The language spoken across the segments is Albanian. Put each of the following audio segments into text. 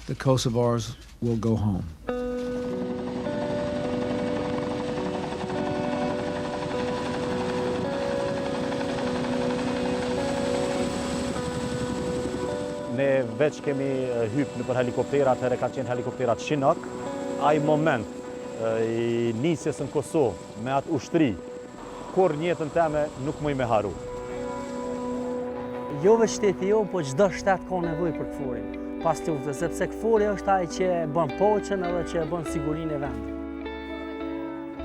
the Kosovars will go home. Ne veç kemi hypë në për helikopterat, herë kanë qenë helikopterat Chinook. Ai moment i nisjes në Kosovë me atë ushtri, kur njëtën teme nuk muj me haru. Jo veç shteti jo, po çdo shtet ka nevojë për Kforin pas luftës, sepse Kfori është ai që bën poçën edhe që bën sigurinë e vendit.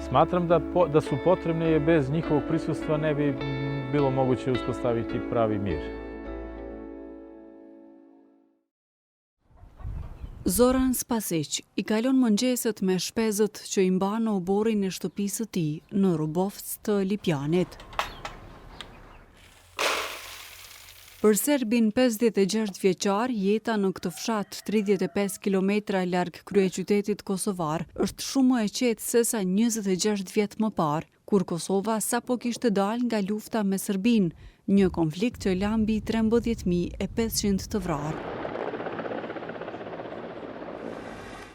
Smatram da su potrebne jer bez njihovog prisustva ne bi bilo moguće uspostaviti pravi mir. Zoran Spasić i kalon mëngjeset me shpezët që i mban në oborin e shtëpisë së tij në Rubovc të Lipjanit. Për serbin 56 vjeçar, jeta në këtë fshat 35 kilometra larg kryeqytetit kosovar është shumë më e qetë se sa 26 vjet më parë, kur Kosova sapo kishte dalë nga lufta me Serbinë, një konflikt që la mbi 13.500 të vrarë.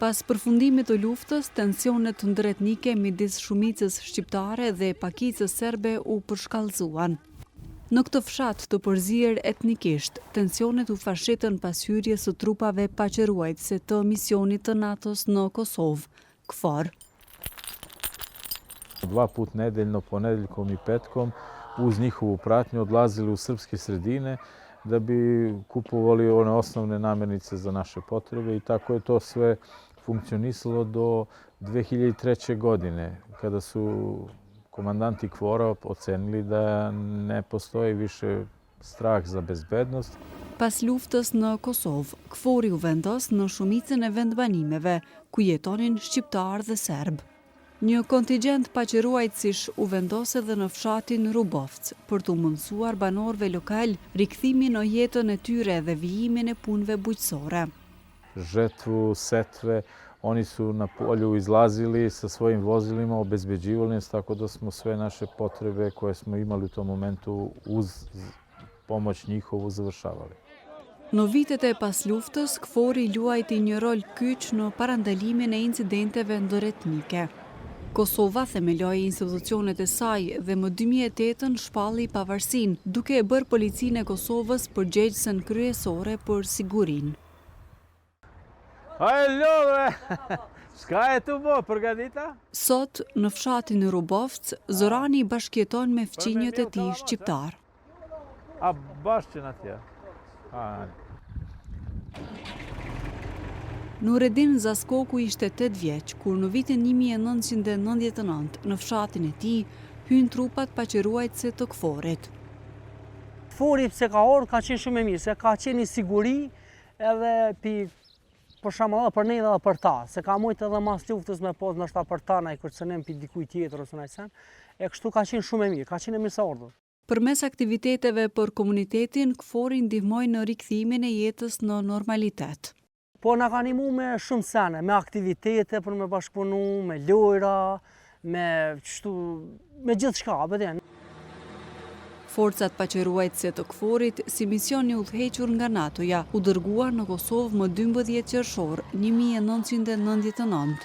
Pas përfundimit të luftës, tensionet ndërretnike midis shumicës shqiptare dhe pakicës serbe u përshkallëzuan. Në këtë fshat të përzier etnikisht, tensionet u fashitën pas hyrjes së trupave paqëruajtëse të misionit të NATO-s në Kosovë, KFOR. 2 put nedeljno, ponedjeljkom i petkom, uz njihovu pratnju odlazili u srpske sredine da bi kupovali one osnovne namirnice za naše potrebe i tako je to sve funkcionisalo do 2003. godine, kada su komandanti KFOR-a ocenili da ne postoji više strah za bezbednost. Pas luftës në Kosovë, KFOR-i u vendos në shumicën e vendbanimeve, ku jetonin shqiptar dhe serb. Një kontingjent paqëruajtësish u vendos edhe në fshatin Rubovc për të mundësuar banorëve lokal rikthimin në jetën e tyre dhe vijimin e punëve bujqësore. Žetvu, setve, oni su na polju izlazili sa svojim vozilima, obezbeđivali nas, tako da smo sve naše potrebe koje smo imali u tom momentu uz pomoć njihovu završavali. Në vitet e pas luftës, KFOR-i luajti një rol kyç në parandalimin e incidenteve ndërretnike. Kosova themeloi institucionet e saj dhe më 2008 shpalli pavarësinë, duke e bërë policinë e Kosovës përgjegjësen kryesore për sigurinë. Shka e tu bo, përgatita? Sot, në fshatin Rubovc, Zorani bashkjeton me fqinjët e tij shqiptar. A bashkën atje? Nureddin Zaskoku ishte 8 vjeç, kur në vitin 1999 në fshatin e tij hyn trupat paqëruajtëse të KFOR-it. KFOR-i pse ka ardhur ka qenë shumë e mirë, se ka qenë siguri edhe për shembull edhe për ne dhe për ta, se ka mujt edhe mas luftës me pas ndoshta për ta na i kërcënim pi dikujt tjetër ose ndaj sen, e kështu ka qenë shumë e mirë, ka qenë mirë sa ardhur. Përmes aktiviteteve për komunitetin, KFOR-i ndihmoi në rikthimin e jetës në normalitet. Po na ka ndihmuar me shumë sene, me aktivitete për me bashkëpunu, me lojra, me gjithçka, bëhen. Forcat paqëruajtëse të KFOR-it, si mision i udhëhequr nga NATO-ja, u dërguar në Kosovë më 12 qershor 1999.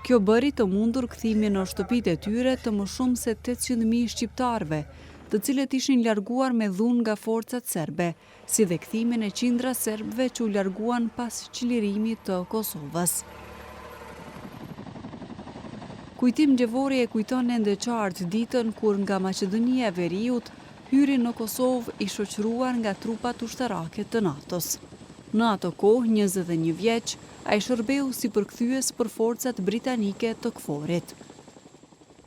Kjo bëri të mundur kthimin në shtëpitë e tyre të më shumë se 800.000 shqiptarëve, të cilët ishin larguar me dhunë nga forcat serbe, si dhe kthimin e qindra serbëve që u larguan pas çlirimit të Kosovës. Kujtim Gjevori e kujton ende qartë ditën kur nga Maqedonia e Veriut hyri në Kosovë i shoqëruar nga trupat ushtarake të NATO-s. Në ato kohë, 21 vjeç, ai shërbeu si përkthyes për forcat britanike të KFOR-it.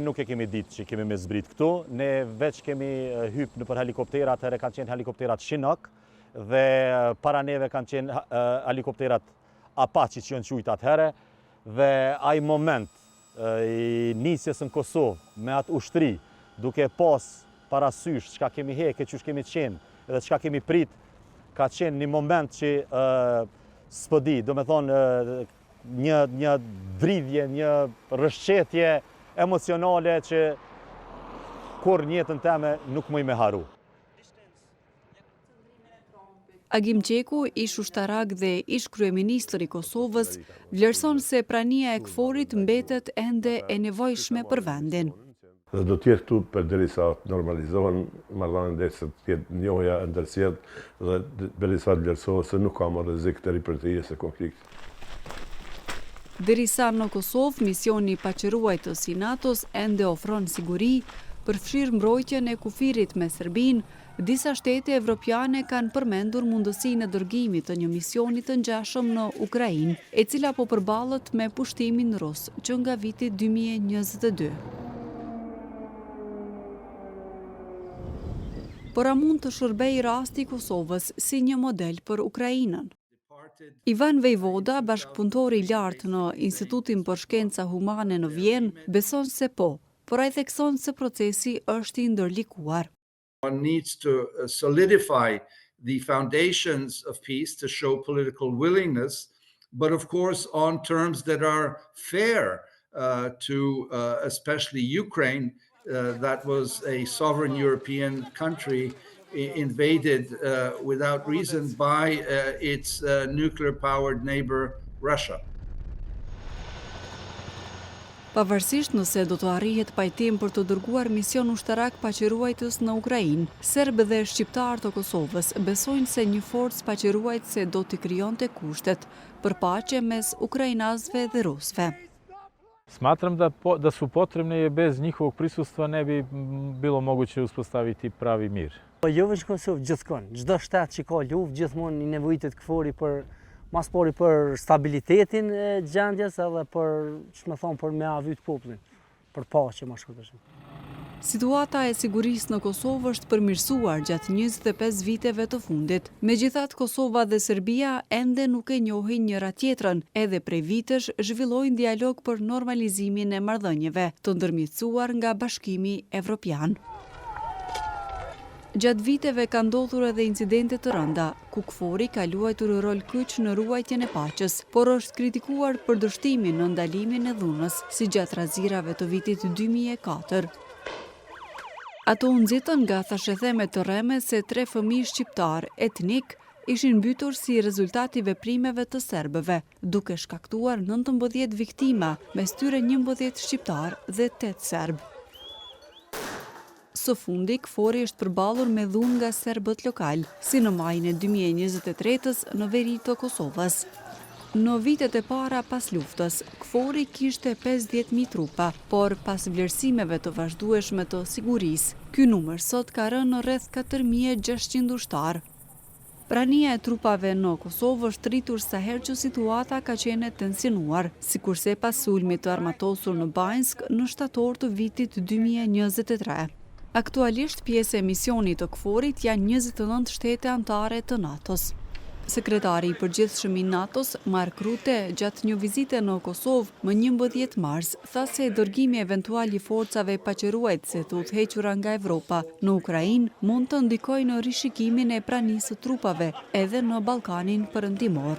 Nuk e kemi ditë që kemi me zbrit këtu, ne veç kemi hypë në për helikopterat, herë kanë qenë helikopterat Chinook dhe para neve kanë qenë helikopterat Apache që janë quajtur atëherë dhe ai moment i nisjes në Kosovë me atë ushtri, duke pas parasysh çka kemi heke, çush kemi qenë edhe çka kemi prit, ka qenë një moment që s'po di, do me thonë një dridhje, një rrëshqetje emocionale që kur në jetën teme nuk muj me haru. Agim Qeku, ish ushtarak dhe ish kryeministër i Kosovës, vlerëson se prania e KFOR-it mbetet ende e nevojshme për vendin. Dhe do t'jetë këtu përderisa normalizohen marrëdhëniet derisa të jetë njohja e ndërsjellë dhe derisa të vlerësohet se nuk ka më rrezik të ripërtrirjes së konfliktit. Derisa në Kosovë, misioni paqëruajtës i NATO-s ende ofron siguri, përfshirë mbrojtjen e kufirit me Serbinë, disa shtete evropiane kanë përmendur mundësinë e dërgimit të një misioni të ngjashëm në Ukrainë, e cila po përballet me pushtimin rus që nga viti 2022. Por a mund të shërbej rasti i Kosovës si një model për Ukrainën? Ivan Vejvoda, bashkëpunëtori i lartë në Institutin për Shkenca Humane në Vjenë, beson se po, por ai thekson se procesi është i ndërlikuar. One needs to solidify the foundations of peace to show political willingness, but of course on terms that are fair to especially Ukraine. That was a sovereign European country invaded without reason by its nuclear-powered neighbor, Russia. Pavarësisht nëse do të arrihet pajtim për të dërguar mision ushtarak paqëruajtës në Ukrainë, serbë dhe shqiptarë të Kosovës besojnë se një forcë paqëruajtëse do t'i krijonte kushtet për paqe mes ukrainasve dhe rusve. Smatram da su potrebne jer bez njihovog prisustva ne bi bilo moguće uspostaviti pravi mir. Jo vetëm Kosovë, gjithkohë, çdo shtet që ka luftë gjithmonë i nevojitet KFOR-i për mas pari për stabilitetin e gjendjes edhe për me avyt popullin, për paqe më shkurtërisht. Situata e sigurisë në Kosovë është përmirësuar gjatë 25 viteve të fundit. Megjithatë, Kosova dhe Serbia ende nuk e njohin njëra tjetrën, edhe prej vitesh zhvillojnë dialog për normalizimin e marrëdhënieve, të ndërmjetësuar nga Bashkimi Evropian. Gjatë viteve ka ndodhur edhe incidente të rënda, ku KFOR-i ka luajtur rol kyç në ruajtjen e paqes, por është kritikuar për dështimin në ndalimin e dhunës, si gjatë razirave të vitit 2004. Ato u nxitën nga thashetheme të rreme se 3 fëmijë shqiptar etnik ishin mbytur si rezultat i veprimeve të serbëve, duke shkaktuar 19 viktima, mes tyre 11 shqiptar dhe 8 serb. Së fundi, KFOR-i është përballur me dhunë nga serbët lokal, si në majin e 2023-s në veri të Kosovës. Në vitet e para pas luftës, KFOR-i kishte 50.000 trupa, por pas vlerësimeve të vazhdueshme të sigurisë, ky numër sot ka rënë në rreth 4.600 ushtar. Prania e trupave në Kosovë është rritur sa herë që situata ka qenë tensionuar, sikurse pas sulmit të armatosur në Banjsk në shtator të vitit 2023. Aktualisht pjesë e misionit të KFOR-it janë 29 shtete anëtare të NATO-s. Sekretari i përgjithshëm i NATO-s, Mark Rutte, gjatë një vizite në Kosovë më 11 mars, tha se dërgimi eventual i forcave paqëruajtëse të udhëhequra nga Evropa në Ukrainë mund të ndikojë në rishikimin e pranisë së trupave edhe në Ballkanin Perëndimor.